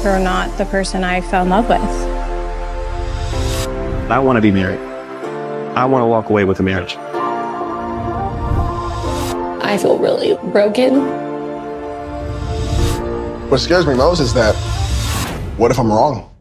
were not the person I fell in love with. I want to be married. I want to walk away with a marriage. I feel really broken. What scares me most is that, what if I'm wrong?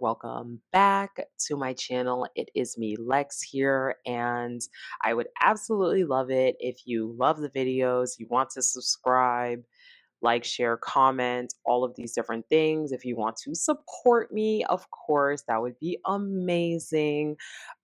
Welcome back to my channel. It is me, Lex, here, and I would absolutely love it if you love the videos, you want to subscribe, like, share, comment, all of these different things. If you want to support me, of course, that would be amazing.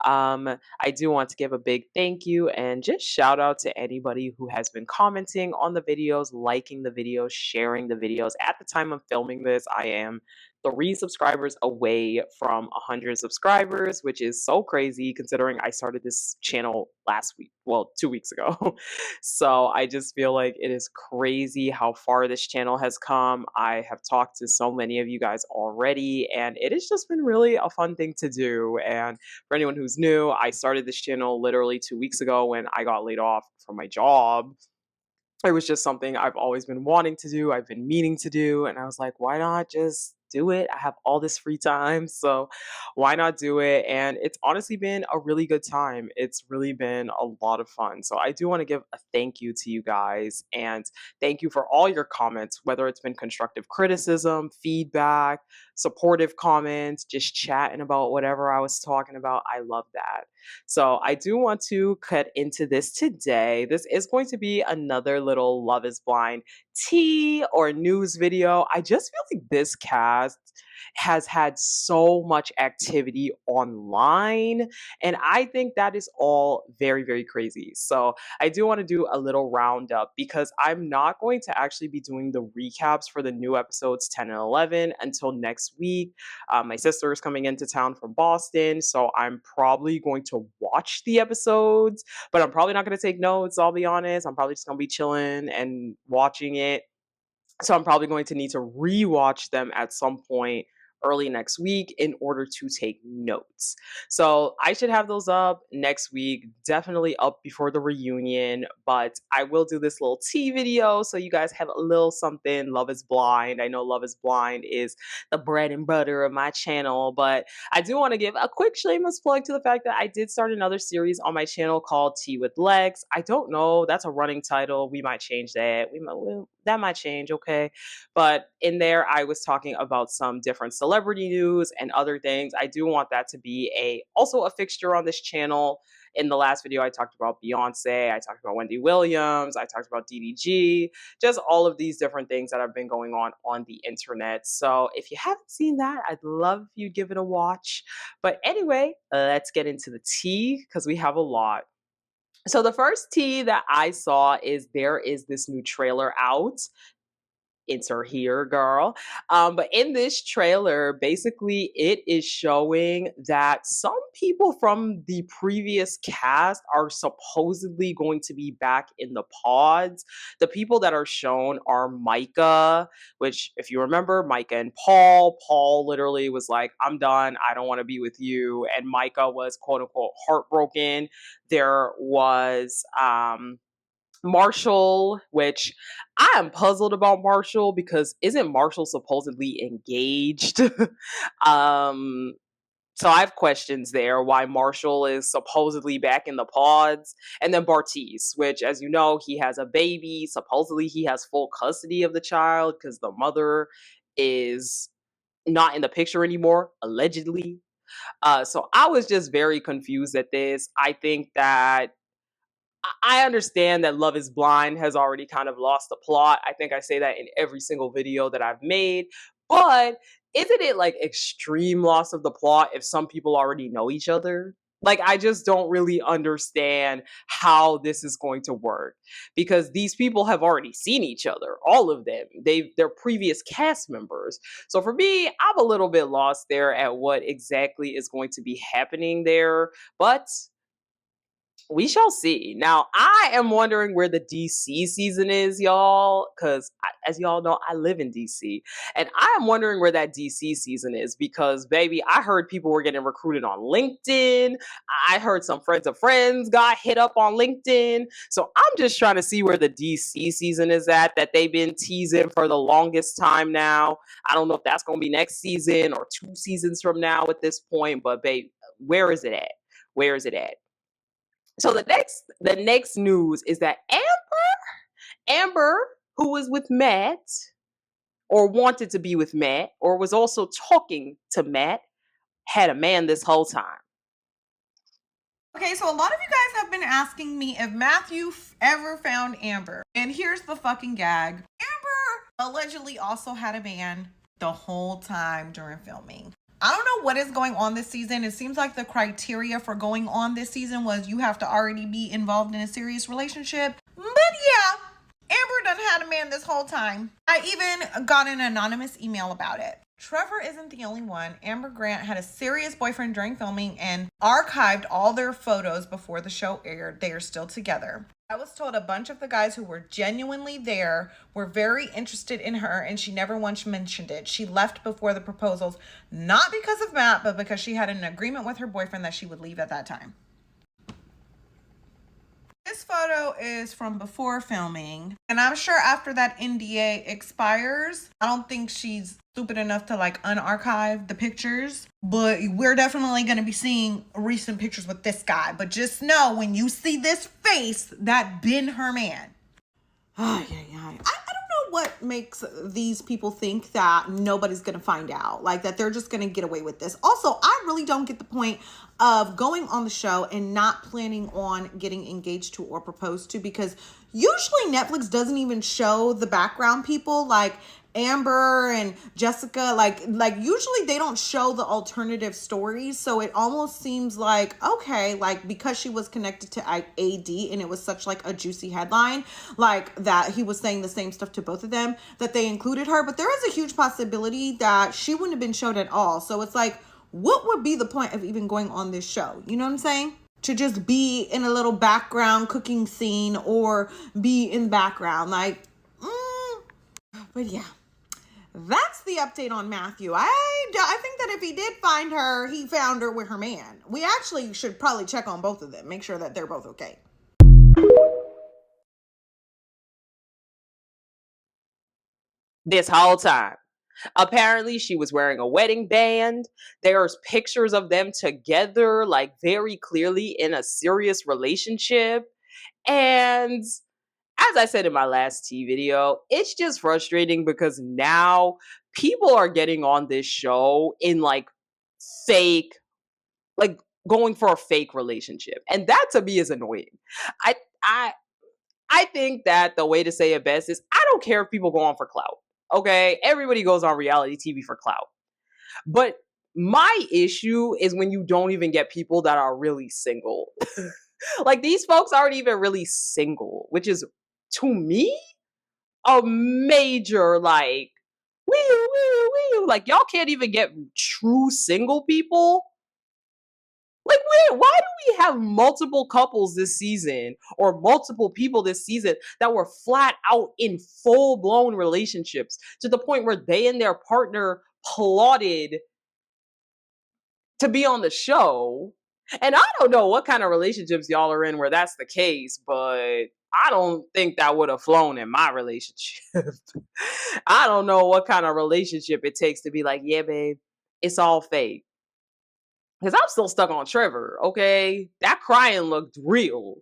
I do want to give a big thank you and just shout out to anybody who has been commenting on the videos, liking the videos, sharing the videos. At the time of filming this, I am 3 subscribers away from 100 subscribers, which is so crazy considering I started this channel last week, well, 2 weeks ago. So I just feel like it is crazy how far this channel has come. I have talked to so many of you guys already, and it has just been really a fun thing to do. And for anyone who's new, I started this channel literally 2 weeks ago when I got laid off from my job. It was just something I've always been wanting to do. I've been meaning to do. And I was like, why not just do it? I have all this free time. So why not do it? And it's honestly been a really good time. It's really been a lot of fun. So I do want to give a thank you to you guys. And thank you for all your comments, whether it's been constructive criticism, feedback, supportive comments, just chatting about whatever I was talking about. I love that. So I do want to cut into this today. This is going to be another little Love is Blind tea or news video. I just feel like this cast has had so much activity online, and I think that is all very, very crazy. So I do want to do a little roundup because I'm not going to actually be doing the recaps for the new episodes 10 and 11 until next week. My sister is coming into town from Boston, so I'm probably going to watch the episodes, but I'm probably not going to take notes. I'll be honest. I'm probably just going to be chilling and watching it. So I'm probably going to need to rewatch them at some point early next week in order to take notes. So I should have those up next week, definitely up before the reunion, but I will do this little tea video so you guys have a little something. Love is Blind. I know Love is Blind is the bread and butter of my channel, but I do want to give a quick shameless plug to the fact that I did start another series on my channel called Tea with Lex. I don't know, that's a running title. We might change that. That might change, okay? But in there, I was talking about some different celebrity news and other things. I do want that to be also a fixture on this channel. In the last video, I talked about Beyonce, I talked about Wendy Williams, I talked about DDG, just all of these different things that have been going on the internet. So if you haven't seen that, I'd love if you'd give it a watch. But anyway, let's get into the tea because we have a lot. So the first tea that I saw is there is this new trailer out. Insert here, girl. But in this trailer, basically, it is showing that some people from the previous cast are supposedly going to be back in the pods. The people that are shown are Micah, which, if you remember, Micah and Paul. Paul literally was like, I'm done. I don't want to be with you. And Micah was, quote unquote, heartbroken. There was, Marshall, which I am puzzled about Marshall because isn't Marshall supposedly engaged? um, so I have questions there why Marshall is supposedly back in the pods. And then Bartiz, which, as you know, he has a baby. Supposedly he has full custody of the child because the mother is not in the picture anymore, allegedly. So I was just very confused at this. I think that I understand that Love is Blind has already kind of lost the plot. I think I say that in every single video that I've made. But isn't it like extreme loss of the plot if some people already know each other? Like, I just don't really understand how this is going to work because these people have already seen each other, all of them. They're previous cast members. So for me, I'm a little bit lost there at what exactly is going to be happening there. But We shall see. Now, I am wondering where the DC season is, y'all, because as y'all know, I live in DC. And I am wondering where that DC season is because, baby, I heard people were getting recruited on LinkedIn. I heard some friends of friends got hit up on LinkedIn. So I'm just trying to see where the DC season is at that they've been teasing for the longest time now. I don't know if that's going to be next season or 2 seasons from now at this point, but, babe, where is it at? Where is it at? So the next news is that Amber, who was with Matt, or wanted to be with Matt, or was also talking to Matt, had a man this whole time. Okay, so a lot of you guys have been asking me if Matthew ever found Amber. And here's the fucking gag. Amber allegedly also had a man the whole time during filming. I don't know what is going on this season. It seems like the criteria for going on this season was you have to already be involved in a serious relationship. But yeah, Amber done had a man this whole time. I even got an anonymous email about it. Trevor isn't the only one. Amber Grant had a serious boyfriend during filming and archived all their photos before the show aired. They are still together. I was told a bunch of the guys who were genuinely there were very interested in her, and she never once mentioned it. She left before the proposals, not because of Matt, but because she had an agreement with her boyfriend that she would leave at that time. This photo is from before filming, and I'm sure after that NDA expires, I don't think she's stupid enough to like unarchive the pictures, but we're definitely going to be seeing recent pictures with this guy. But just know when you see this face, that been her man. I don't know what makes these people think that nobody's going to find out, like that they're just going to get away with this. Also, I really don't get the point of going on the show and not planning on getting engaged to or proposed to, because usually Netflix doesn't even show the background people like Amber and Jessica, like usually they don't show the alternative stories. So it almost seems like, okay, like because she was connected to AD and it was such like a juicy headline, like that he was saying the same stuff to both of them, that they included her. But there is a huge possibility that she wouldn't have been showed at all. So it's like, what would be the point of even going on this show? You know what I'm saying? To just be in a little background cooking scene or be in the background, like, but yeah. That's the update on Matthew. I think that if he did find her, he found her with her man. We actually should probably check on both of them, make sure that they're both okay. This whole time. Apparently, she was wearing a wedding band. There's pictures of them together, like very clearly in a serious relationship. And as I said in my last tea video, it's just frustrating because now people are getting on this show in like fake, like going for a fake relationship. And that to me is annoying. I I I think that the way to say it best is I don't care if people go on for clout. Okay? Everybody goes on reality TV for clout. But my issue is when you don't even get people that are really single. Like these folks aren't even really single, which is to me a major like like y'all can't even get true single people. Like why do we have multiple couples this season or multiple people this season that were flat out in full blown relationships to the point where they and their partner plotted to be on the show? And I don't know what kind of relationships y'all are in where that's the case, but I don't think that would have flown in my relationship. I don't know what kind of relationship it takes to be like, yeah, babe, it's all fake. Because I'm still stuck on Trevor, okay? That crying looked real.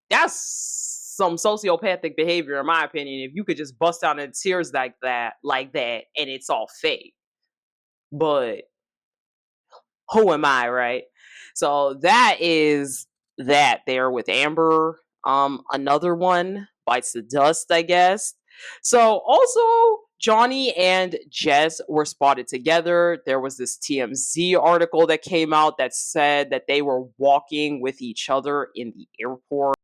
That's some sociopathic behavior, in my opinion, if you could just bust out in tears like that, and it's all fake. But who am I, right? So that is that there with Amber. Another one bites the dust, I guess. So also Johnny and Jess were spotted together. There was this TMZ article that came out that said that they were walking with each other in the airport.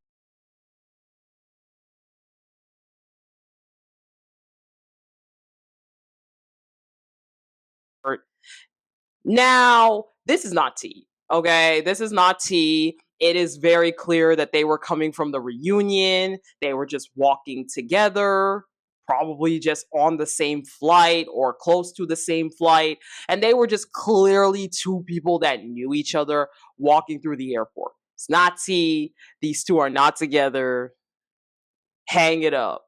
Now, this is not tea. Okay, this is not tea. It is very clear that they were coming from the reunion. They were just walking together, probably just on the same flight or close to the same flight. And they were just clearly two people that knew each other walking through the airport. It's not tea. These two are not together. Hang it up.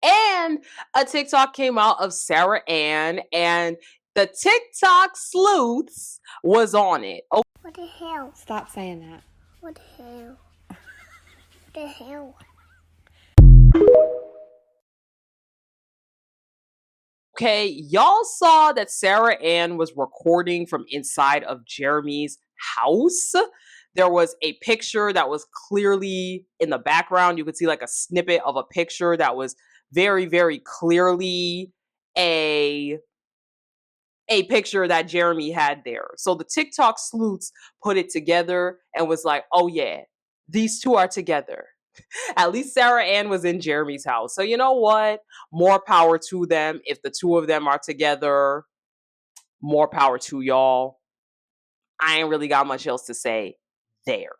And a TikTok came out of Sarah Ann, and the TikTok sleuths was on it. Oh, What the hell? Stop saying that. What the hell? What the hell? okay, y'all saw that Sarah Ann was recording from inside of Jeremy's house. There was a picture that was clearly in the background. You could see like a snippet of a picture that was very, very clearly a picture that Jeremy had there. So the TikTok sleuths put it together and was like, oh yeah, these two are together. At least Sarah Ann was in Jeremy's house. So you know what? More power to them. If the two of them are together, more power to y'all. I ain't really got much else to say there.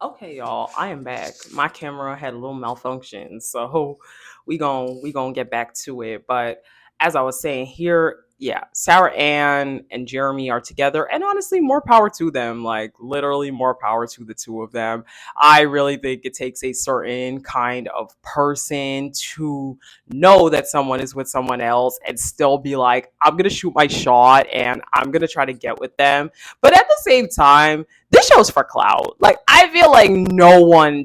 Okay, y'all, I am back. My camera had a little malfunction, so we gon' get back to it. But as I was saying here, yeah, Sarah Ann and Jeremy are together, and honestly, more power to them. Like literally, more power to the two of them. I really think it takes a certain kind of person to know that someone is with someone else and still be like, I'm gonna shoot my shot and I'm gonna try to get with them, but at the same time, this show's for clout. Like, I feel like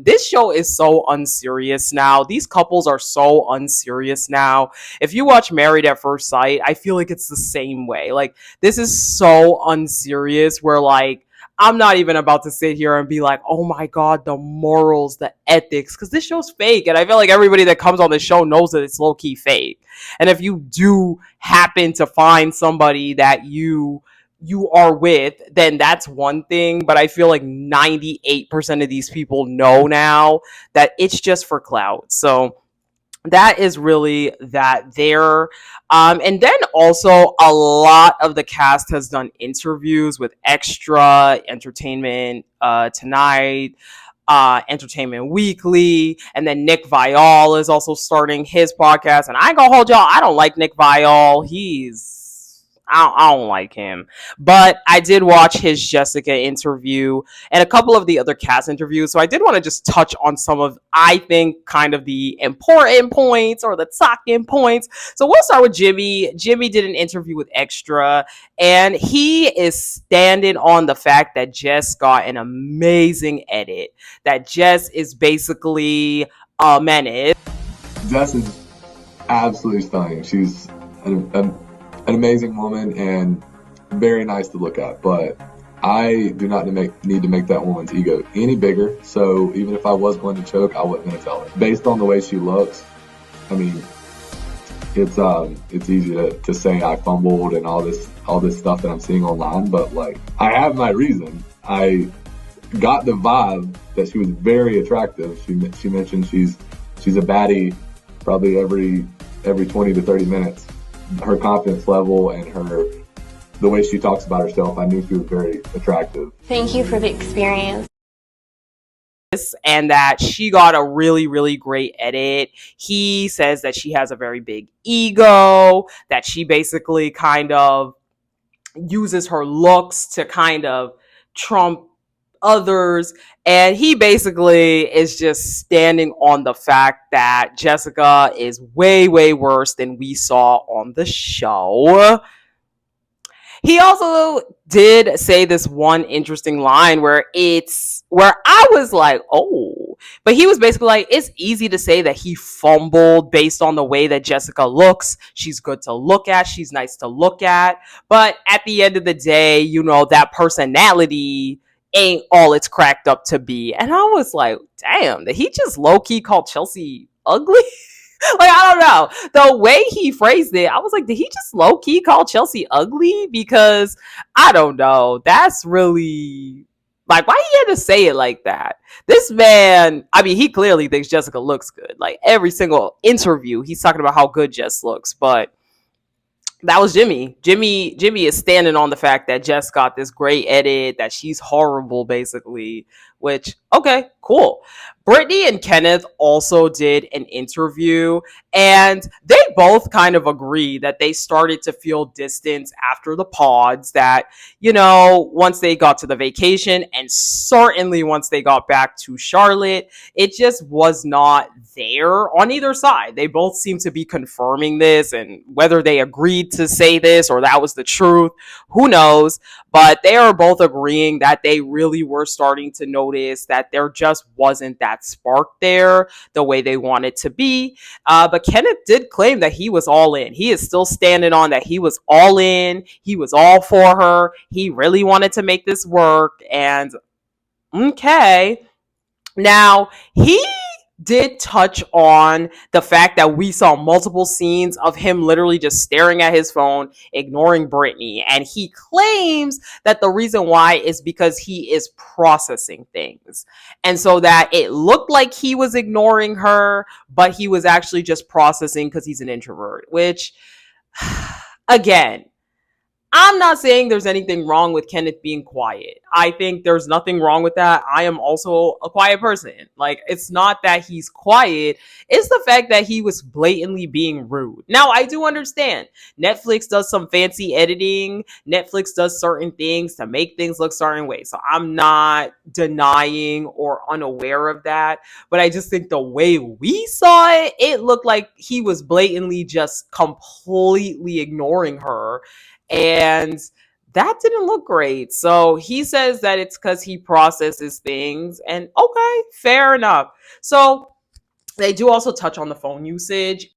this show is so unserious now. These couples are so unserious now. If you watch Married at First Sight, I feel like it's the same way. Like, this is so unserious where, like, I'm not even about to sit here and be like, oh my God, the morals, the ethics, because this show's fake. And I feel like everybody that comes on this show knows that it's low-key fake. And if you do happen to find somebody that you are with, then that's one thing. But I feel like 98% of these people know now that it's just for clout. So that is really that there. And then also a lot of the cast has done interviews with Extra, Entertainment Tonight, Entertainment Weekly, and then Nick Viall is also starting his podcast. And I ain't gonna hold y'all, I don't like Nick Viall. I don't like him, but I did watch his Jessica interview and a couple of the other cast interviews. So I did want to just touch on some of, I think, kind of the important points or the talking points. So we'll start with Jimmy. Jimmy did an interview with Extra, and he is standing on the fact that Jess got an amazing edit, that Jess is basically a menace. Jess is absolutely stunning. She's an amazing woman and very nice to look at, but I do not need to make that woman's ego any bigger. So even if I was going to choke, I wasn't going to tell her. Based on the way she looks, I mean, it's easy to say I fumbled and all this stuff that I'm seeing online, but like I have my reason. I got the vibe that she was very attractive. She mentioned she's a baddie probably every 20 to 30 minutes. Her confidence level and the way she talks about herself, I knew she was very attractive. Thank you for the experience. And that she got a really, really great edit. He says that she has a very big ego, that she basically kind of uses her looks to kind of trump others, and he basically is just standing on the fact that Jessica is way, way worse than we saw on the show. He also did say this one interesting line where I was like, oh, but he was basically like, it's easy to say that he fumbled based on the way that Jessica looks. She's good to look at. She's nice to look at. But at the end of the day, you know, that personality ain't all it's cracked up to be. And I was like, damn, did he just low-key call Chelsea ugly? Like, I don't know. The way he phrased it, I was like, did he just low-key call Chelsea ugly? Because, I don't know. That's really, like, why he had to say it like that? This man, I mean, he clearly thinks Jessica looks good. Like, every single interview, he's talking about how good Jess looks. But That was Jimmy. Jimmy is standing on the fact that Jess got this great edit, that she's horrible, basically. Which, okay, cool. Brittany and Kenneth also did an interview, and they both kind of agree that they started to feel distance after the pods, that, once they got to the vacation, and certainly once they got back to Charlotte, it just was not there on either side. They both seem to be confirming this, and whether they agreed to say this or that was the truth, who knows? But they are both agreeing that they really were starting to notice that there just wasn't that spark there the way they wanted to be. But Kenneth did claim that he was all in. He is still standing on that he was all in. He was all for her. He really wanted to make this work. And okay. Now, he did touch on the fact that we saw multiple scenes of him literally just staring at his phone, ignoring Brittany. And he claims that the reason why is because he is processing things. And so that it looked like he was ignoring her, but he was actually just processing because he's an introvert, which, again, I'm not saying there's anything wrong with Kenneth being quiet. I think there's nothing wrong with that. I am also a quiet person. Like, it's not that he's quiet. It's the fact that he was blatantly being rude. Now, I do understand. Netflix does some fancy editing. Netflix does certain things to make things look certain ways. So I'm not denying or unaware of that. But I just think the way we saw it, it looked like he was blatantly just completely ignoring her. And that didn't look great. So he says that it's because he processes things. And okay, fair enough. So they do also touch on the phone usage.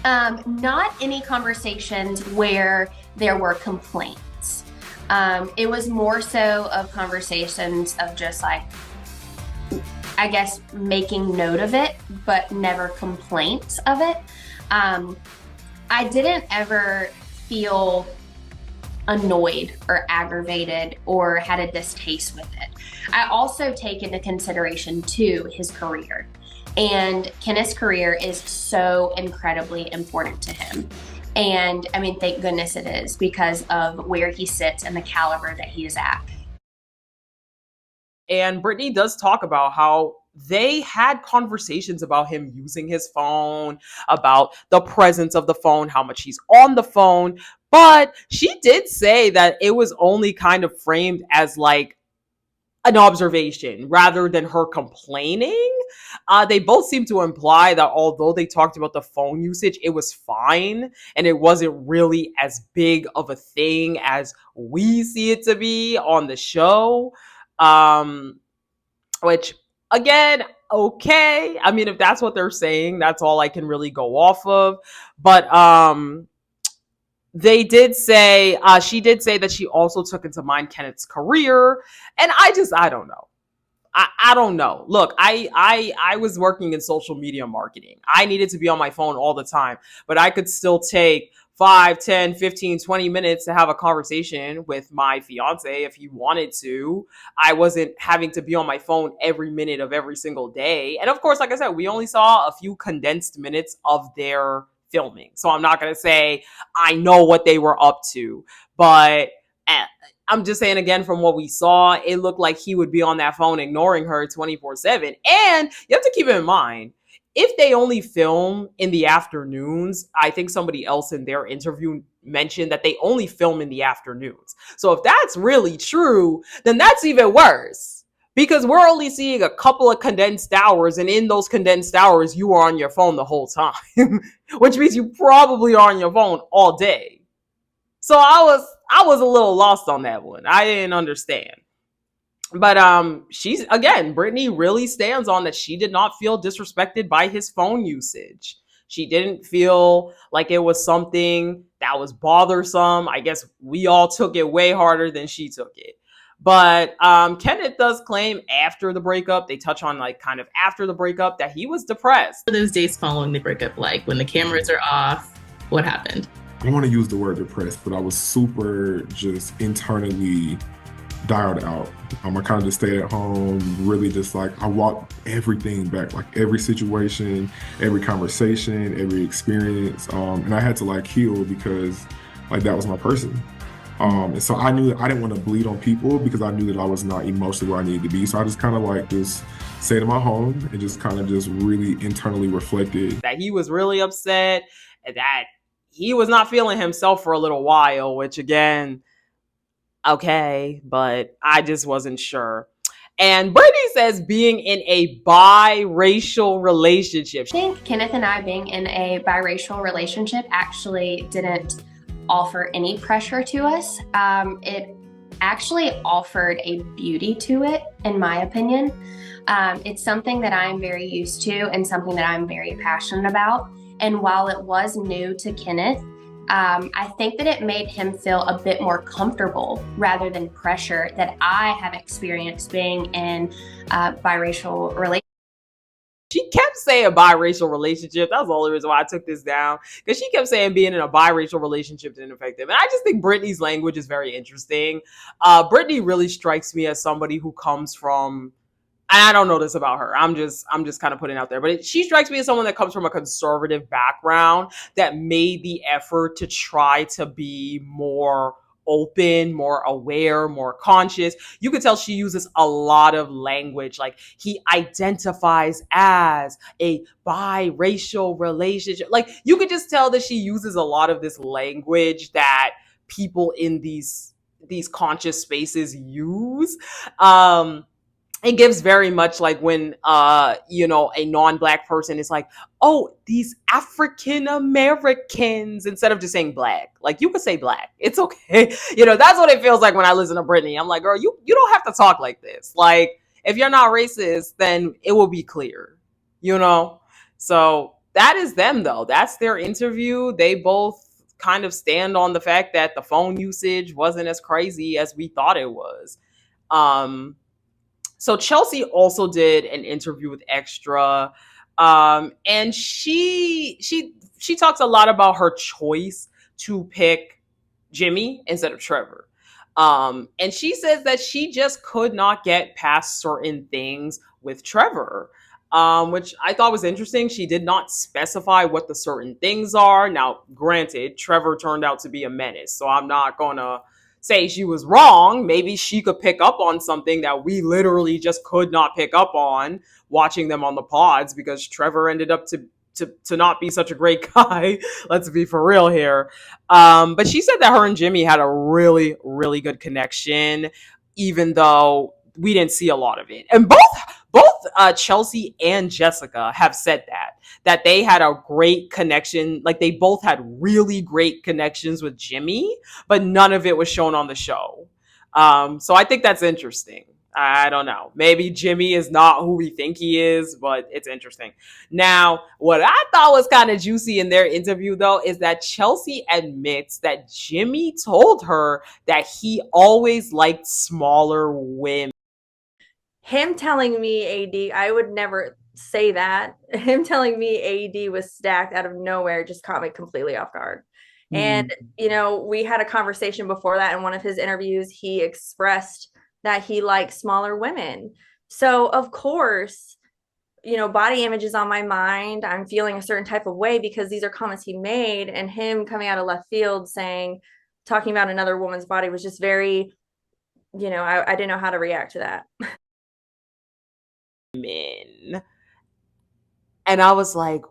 Not any conversations where there were complaints. It was more so of conversations of just like, I guess, making note of it, but never complaints of it. I didn't ever feel annoyed or aggravated or had a distaste with it. I also take into consideration too his career, and Kenneth's career is so incredibly important to him. And I mean, thank goodness it is, because of where he sits and the caliber that he is at. And Brittany does talk about how they had conversations about him using his phone, about the presence of the phone, how much he's on the phone. But she did say that it was only kind of framed as like an observation rather than her complaining. They both seem to imply that although they talked about the phone usage, it was fine and it wasn't really as big of a thing as we see it to be on the show. Which, again, okay. I mean, if that's what they're saying, that's all I can really go off of. But they did say, she did say that she also took into mind Kenneth's career. And I don't know. I don't know. Look, I was working in social media marketing. I needed to be on my phone all the time, but I could still take 5, 10, 15, 20 minutes to have a conversation with my fiance if he wanted to. I wasn't having to be on my phone every minute of every single day. And of course, like I said, we only saw a few condensed minutes of their filming. So I'm not going to say I know what they were up to, but I'm just saying, again, from what we saw, it looked like he would be on that phone ignoring her 24/7. And you have to keep in mind, if they only film in the afternoons, I think somebody else in their interview mentioned that they only film in the afternoons. So if that's really true, then that's even worse, because we're only seeing a couple of condensed hours. And in those condensed hours, you are on your phone the whole time, which means you probably are on your phone all day. So I was a little lost on that one. I didn't understand. But she's, again, Brittany really stands on that she did not feel disrespected by his phone usage. She didn't feel like it was something that was bothersome. I guess we all took it way harder than she took it. But Kenneth does claim after the breakup, they touch on like kind of after the breakup, that he was depressed. Those days following the breakup, like when the cameras are off, what happened? I don't want to use the word depressed, but I was super just internally dialed out. I kind of just stayed at home, really just like, I walked everything back, like every situation, every conversation, every experience. And I had to like heal because like that was my person. And so I knew that I didn't want to bleed on people because I knew that I was not emotionally where I needed to be. So I just kind of like just stayed in my home and just kind of just really internally reflected. That he was really upset and that he was not feeling himself for a little while, which again, okay, but I just wasn't sure. And Brittany says being in a biracial relationship. I think Kenneth and I being in a biracial relationship actually didn't offer any pressure to us. It actually offered a beauty to it, in my opinion. It's something that I'm very used to and something that I'm very passionate about. And while it was new to Kenneth, I think that it made him feel a bit more comfortable rather than pressure that I have experienced being in a biracial relationship. She kept saying biracial relationship. That was the only reason why I took this down. Because she kept saying being in a biracial relationship didn't affect him. And I just think Brittany's language is very interesting. Brittany really strikes me as somebody who comes from, and I don't know this about her. I'm just kind of putting it out there. But she strikes me as someone that comes from a conservative background that made the effort to try to be more open, more aware, more conscious. You could tell she uses a lot of language. Like he identifies as a biracial relationship. Like you could just tell that she uses a lot of this language that people in these conscious spaces use. It gives very much like when a non-black person is like, oh, these African Americans, instead of just saying black. Like you could say black, it's okay. That's what it feels like when I listen to Brittany. I'm like, girl, you don't have to talk like this. Like if you're not racist, then it will be clear. So that is them though. That's their interview. They both kind of stand on the fact that the phone usage wasn't as crazy as we thought it was. So Chelsea also did an interview with Extra, and she talks a lot about her choice to pick Jimmy instead of Trevor. And she says that she just could not get past certain things with Trevor, which I thought was interesting. She did not specify what the certain things are. Now, granted, Trevor turned out to be a menace, so I'm not gonna say she was wrong. Maybe she could pick up on something that we literally just could not pick up on watching them on the pods, because Trevor ended up to not be such a great guy. Let's be for real here. But she said that her and Jimmy had a really, really good connection, even though we didn't see a lot of it. And both Chelsea and Jessica have said that they had a great connection. Like they both had really great connections with Jimmy, but none of it was shown on the show. So I think that's interesting. I don't know. Maybe Jimmy is not who we think he is, but it's interesting. Now, what I thought was kind of juicy in their interview, though, is that Chelsea admits that Jimmy told her that he always liked smaller women. Him telling me AD, I would never say that. Him telling me AD was stacked out of nowhere just caught me completely off guard. And, we had a conversation before that in one of his interviews. He expressed that he likes smaller women. So, of course, body image is on my mind. I'm feeling a certain type of way because these are comments he made, and him coming out of left field talking about another woman's body was just very, I didn't know how to react to that. Men. And I was like,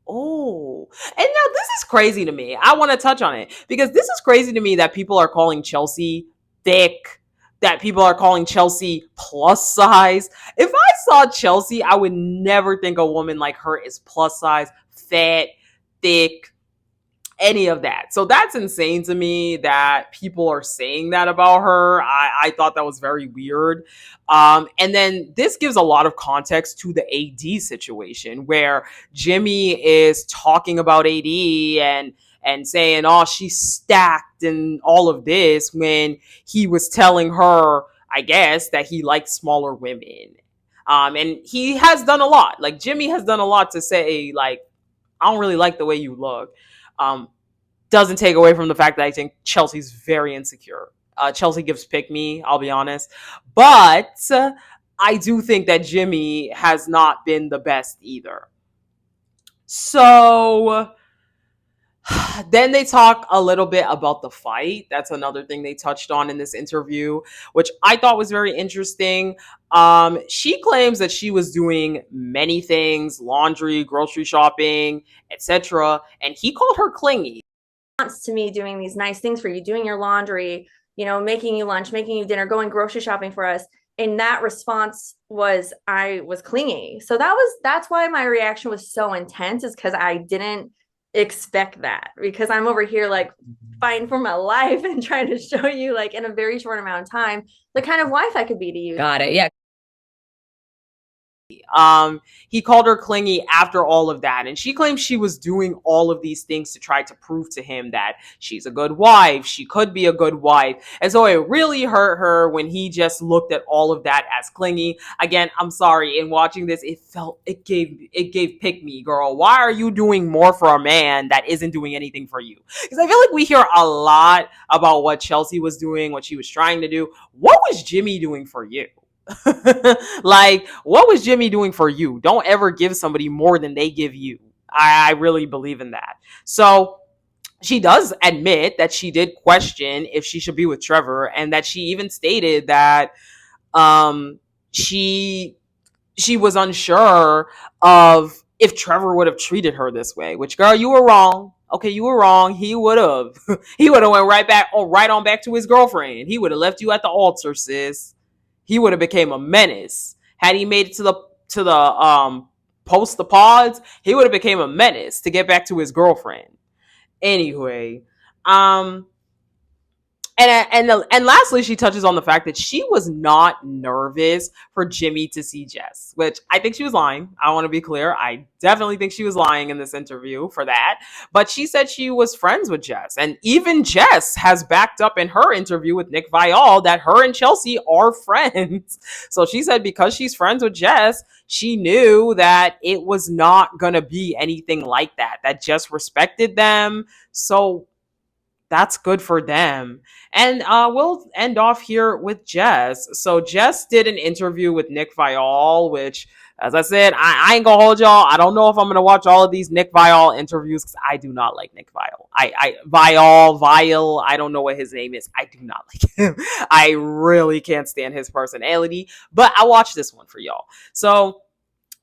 oh. And now this is crazy to me. I want to touch on it because this is crazy to me that people are calling Chelsea thick, that people are calling Chelsea plus size. If I saw Chelsea, I would never think a woman like her is plus size, fat, thick, any of that. So that's insane to me that people are saying that about her. I thought that was very weird. And then this gives a lot of context to the AD situation where Jimmy is talking about AD and saying, oh, she's stacked and all of this, when he was telling her, I guess, that he likes smaller women. And he has done a lot. Like Jimmy has done a lot to say, like, I don't really like the way you look. Doesn't take away from the fact that I think Chelsea's very insecure. Chelsea gives pick me, I'll be honest. But I do think that Jimmy has not been the best either. So then they talk a little bit about the fight. That's another thing they touched on in this interview, which I thought was very interesting. She claims that she was doing many things, laundry, grocery shopping, etc. And he called her clingy. To me, doing these nice things for you, doing your laundry, you know, making you lunch, making you dinner, going grocery shopping for us. And that response was, I was clingy. So that's why my reaction was so intense, is because I didn't expect that, because I'm over here like fighting for my life and trying to show you, like, in a very short amount of time, the kind of wife I could be to you. Got it. Yeah. He called her clingy after all of that, and she claims she was doing all of these things to try to prove to him that she's a good wife, she could be a good wife. And so it really hurt her when he just looked at all of that as clingy. Again, I'm sorry, in watching this, it gave pick me, girl. Why are you doing more for a man that isn't doing anything for you? Because I feel like we hear a lot about what Chelsea was doing, what she was trying to do. What was Jimmy doing for you? Like, what was Jimmy doing for you? Don't ever give somebody more than they give you. I really believe in that. So she does admit that she did question if she should be with Trevor, and that she even stated that she was unsure of if Trevor would have treated her this way. Which, girl, you were wrong. Okay, you were wrong. He would have went right on back to his girlfriend. He would have left you at the altar, sis. He would have became a menace. Had he made it to the post the pods, he would have became a menace to get back to his girlfriend. Anyway, and lastly, she touches on the fact that she was not nervous for Jimmy to see Jess, which I think she was lying. I want to be clear. I definitely think she was lying in this interview for that. But she said she was friends with Jess. And even Jess has backed up in her interview with Nick Viall that her and Chelsea are friends. So she said because she's friends with Jess, she knew that it was not going to be anything like that Jess respected them. So that's good for them. And we'll end off here with Jess. So Jess did an interview with Nick Viall, which, as I said, I ain't gonna hold y'all. I don't know if I'm gonna watch all of these Nick Viall interviews, because I do not like Nick Viall. Viall, I don't know what his name is. I do not like him. I really can't stand his personality. But I watched this one for y'all. So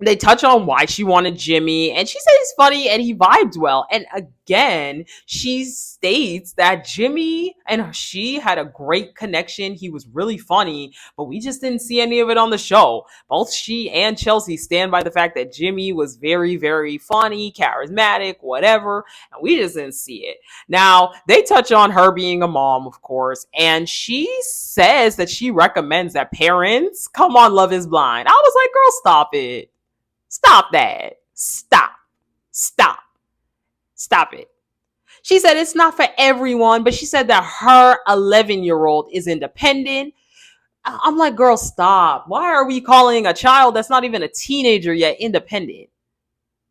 they touch on why she wanted Jimmy, and she said he's funny and he vibed well. And again, she states that Jimmy and she had a great connection. He was really funny, but we just didn't see any of it on the show. Both she and Chelsea stand by the fact that Jimmy was very, very funny, charismatic, whatever, and we just didn't see it. Now, they touch on her being a mom, of course, and she says that she recommends that parents come on Love is Blind. I was like, girl, stop it. Stop that. Stop it. She said it's not for everyone, but she said that her 11-year-old is independent. I'm like, girl, stop. Why are we calling a child that's not even a teenager yet independent?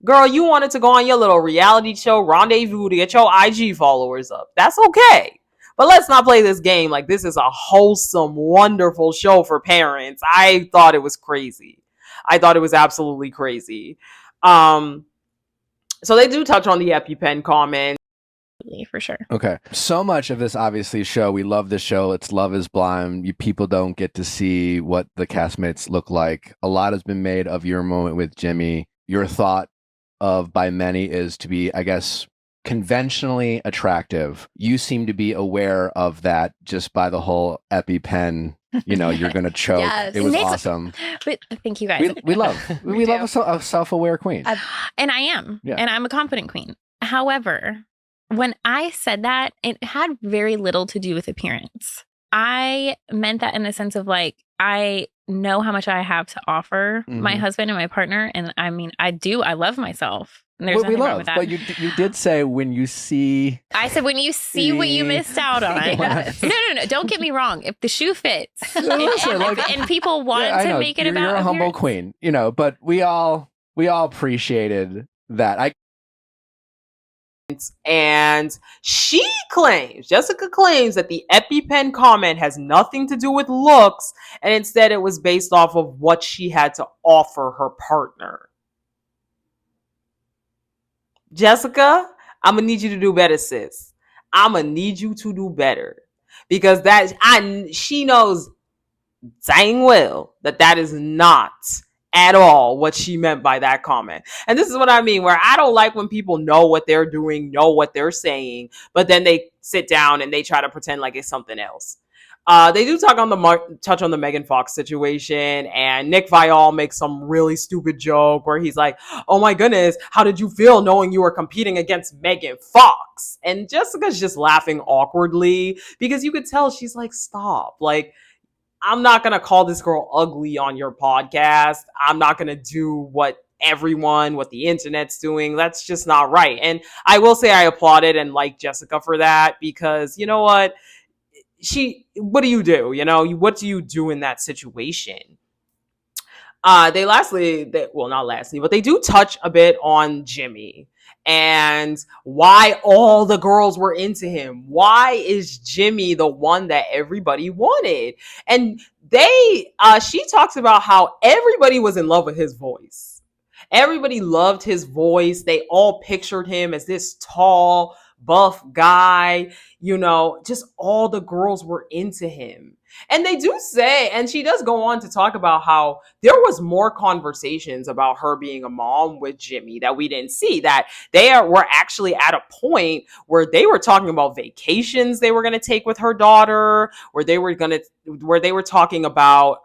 Girl, you wanted to go on your little reality show Rendezvous to get your IG followers up. That's okay. But let's not play this game like this is a wholesome, wonderful show for parents. I thought it was crazy. I thought it was absolutely crazy. So they do touch on the EpiPen comment. For sure. Okay. So much of this obviously show, we love the show. It's Love is Blind. You people don't get to see what the castmates look like. A lot has been made of your moment with Jimmy. Your thought of by many is to be, I guess, conventionally attractive. You seem to be aware of that just by the whole EpiPen. You know, you're going to choke. Yes. It was awesome. But thank you guys. We love a self-aware queen. And I am. Yeah. And I'm a confident queen. However, when I said that, it had very little to do with appearance. I meant that in the sense of like, I know how much I have to offer my husband and my partner. And I mean, I love myself. And there's nothing wrong with that. But you did say when you see. I said when you see what you missed out on. Yes. No. Don't get me wrong. If the shoe fits and people want to make it about you're a humble queen, you know. But we all appreciated that. And Jessica claims that the EpiPen comment has nothing to do with looks, and instead it was based off of what she had to offer her partner. Jessica, I'm gonna need you to do better, sis. I'm gonna need you to do better, because she knows dang well that is not at all what she meant by that comment. And this is what I mean, where I don't like when people know what they're doing, know what they're saying, but then they sit down and they try to pretend like it's something else. They do touch on the Megan Fox situation, and Nick Viall makes some really stupid joke where he's like, "Oh my goodness, how did you feel knowing you were competing against Megan Fox?" And Jessica's just laughing awkwardly, because you could tell she's like, "Stop, like, I'm not going to call this girl ugly on your podcast. I'm not going to do what the internet's doing. That's just not right." And I will say I applauded and liked Jessica for that, because you know what? What do you do? What do you do in that situation? Not lastly, but they do touch a bit on Jimmy and why all the girls were into him. Why is Jimmy the one that everybody wanted? And she talks about how everybody was in love with his voice. Everybody loved his voice. They all pictured him as this tall, buff guy. Just all the girls were into him. And they do say, and she does go on to talk about how there was more conversations about her being a mom with Jimmy that we didn't see, that were actually at a point where they were talking about vacations they were going to take with her daughter, where they were talking about,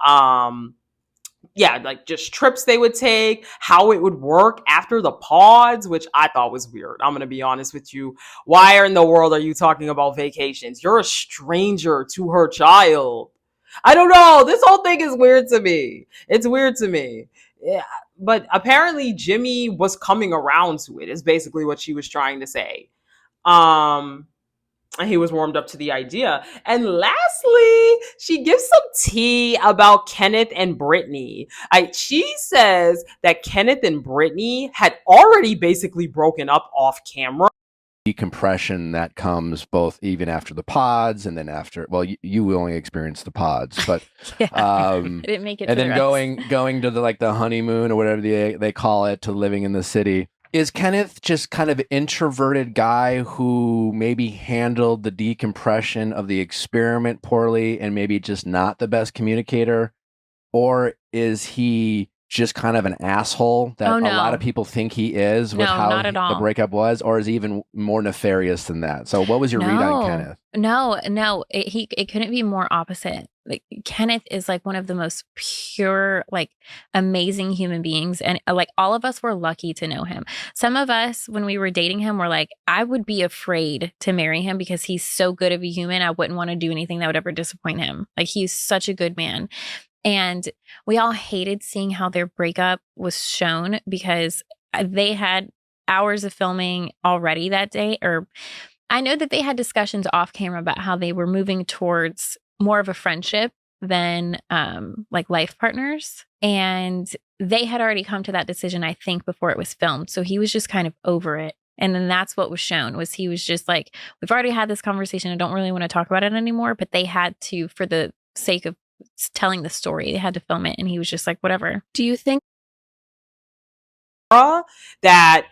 like just trips they would take, how it would work after the pods, which I thought was weird. I'm going to be honest with you. Why in the world are you talking about vacations? You're a stranger to her child. I don't know. This whole thing is weird to me. It's weird to me. Yeah, but apparently Jimmy was coming around to it, is basically what she was trying to say. And he was warmed up to the idea. And lastly, she gives some tea about Kenneth and Brittany. She says that Kenneth and Brittany had already basically broken up off camera. Decompression that comes both even after the pods and then after, well, you only experienced the pods, but I didn't make it. And then going to the honeymoon or whatever they call it, to living in the city. Is Kenneth just kind of introverted guy who maybe handled the decompression of the experiment poorly and maybe just not the best communicator? Or is he just kind of an asshole that a lot of people think he is with how the breakup was? Or is he even more nefarious than that? So what was your read on Kenneth? No, it couldn't be more opposite. Like, Kenneth is like one of the most pure, like, amazing human beings. And like, all of us were lucky to know him. Some of us, when we were dating him, were like, I would be afraid to marry him because he's so good of a human. I wouldn't want to do anything that would ever disappoint him. Like, he's such a good man. And we all hated seeing how their breakup was shown, because they had hours of filming already that day. Or I know that they had discussions off camera about how they were moving towards more of a friendship than like life partners. And they had already come to that decision, I think, before it was filmed. So he was just kind of over it. And then that's what was shown, was he was just like, we've already had this conversation. I don't really want to talk about it anymore. But they had to, for the sake of telling the story, they had to film it. And he was just like, whatever. Do you think that,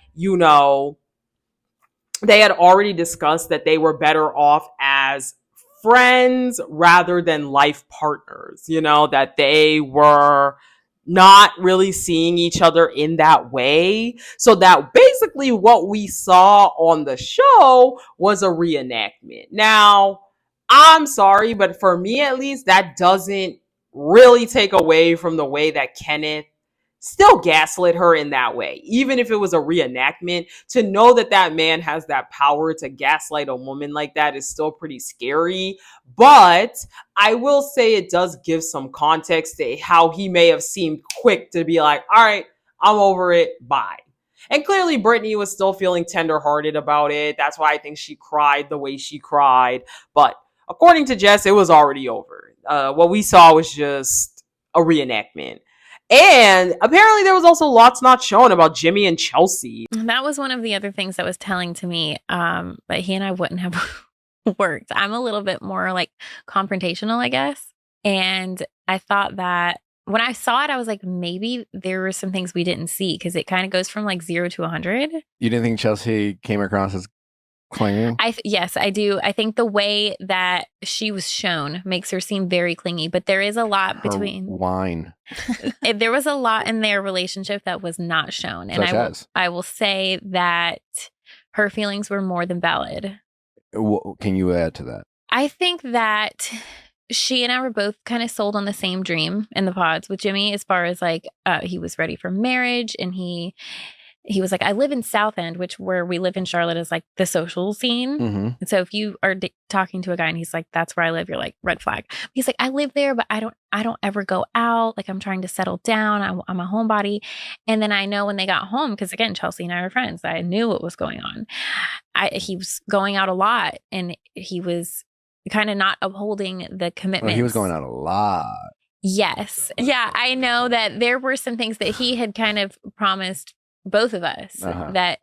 they had already discussed that they were better off as friends rather than life partners, that they were not really seeing each other in that way. So that basically what we saw on the show was a reenactment. Now, I'm sorry, but for me at least, that doesn't really take away from the way that Kenneth still gaslit her in that way. Even if it was a reenactment, to know that that man has that power to gaslight a woman like that is still pretty scary. But I will say it does give some context to how he may have seemed quick to be like, all right, I'm over it, bye. And clearly Brittany was still feeling tenderhearted about it. That's why I think she cried the way she cried. But according to Jess, it was already over. What we saw was just a reenactment. And apparently there was also lots not shown about Jimmy and Chelsea. That was one of the other things that was telling to me, but he and I wouldn't have worked. I'm a little bit more like confrontational, I guess. And I thought that when I saw it, I was like, maybe there were some things we didn't see because it kind of goes from like 0 to 100. You didn't think Chelsea came across as clinging? Yes, I do. I think the way that she was shown makes her seem very clingy, but there is a lot between wine. There was a lot in their relationship that was not shown. And I will say that her feelings were more than valid. Can you add to that? I think that she and I were both kind of sold on the same dream in the pods with Jimmy, as far as like he was ready for marriage, and he was like, I live in South End, which where we live in Charlotte is like the social scene. Mm-hmm. And so if you are talking to a guy and he's like, that's where I live, you're like, red flag. He's like, I live there, but I don't ever go out. Like I'm trying to settle down. I'm a homebody. And then I know when they got home, because again, Chelsea and I were friends. I knew what was going on. He was going out a lot, and he was kind of not upholding the commitment. He was going out a lot. Yes. Yeah. I know that there were some things that he had kind of promised both of us that,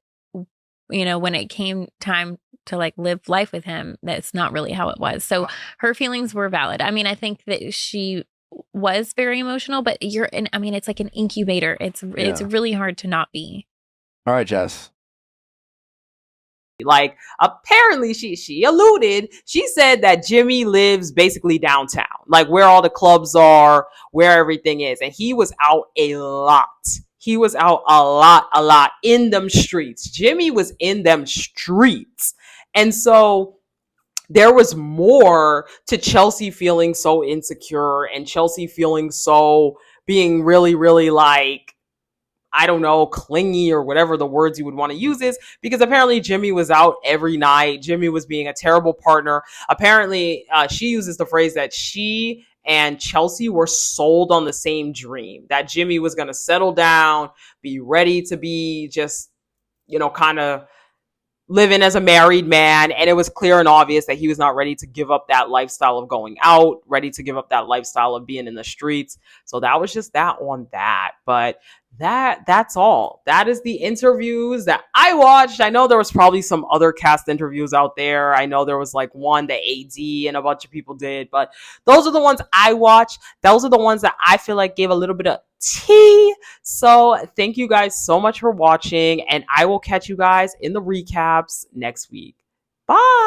you know, when it came time to like live life with him, that's not really how it was. So her feelings were valid. I mean, I think that she was very emotional, but it's like an incubator. It's really hard to not be. All right, Jess. Like apparently she alluded, she said that Jimmy lives basically downtown, like where all the clubs are, where everything is. And he was out a lot. He was out a lot in them streets. Jimmy was in them streets. And so there was more to Chelsea feeling so insecure and Chelsea feeling so being really, really like, I don't know, clingy or whatever the words you would want to use is, because apparently Jimmy was out every night. Jimmy was being a terrible partner. Apparently, she uses the phrase that she and Chelsea were sold on the same dream, that Jimmy was going to settle down, be ready to be just, you know, kind of living as a married man. And it was clear and obvious that he was not ready to give up that lifestyle of going out, ready to give up that lifestyle of being in the streets. So that was just that on that. But that's all. That is the interviews that I watched. I know there was probably some other cast interviews out there. I know there was like one that AD and a bunch of people did, but those are the ones I watched. Those are the ones that I feel like gave a little bit of tea. So thank you guys so much for watching, and I will catch you guys in the recaps next week. Bye.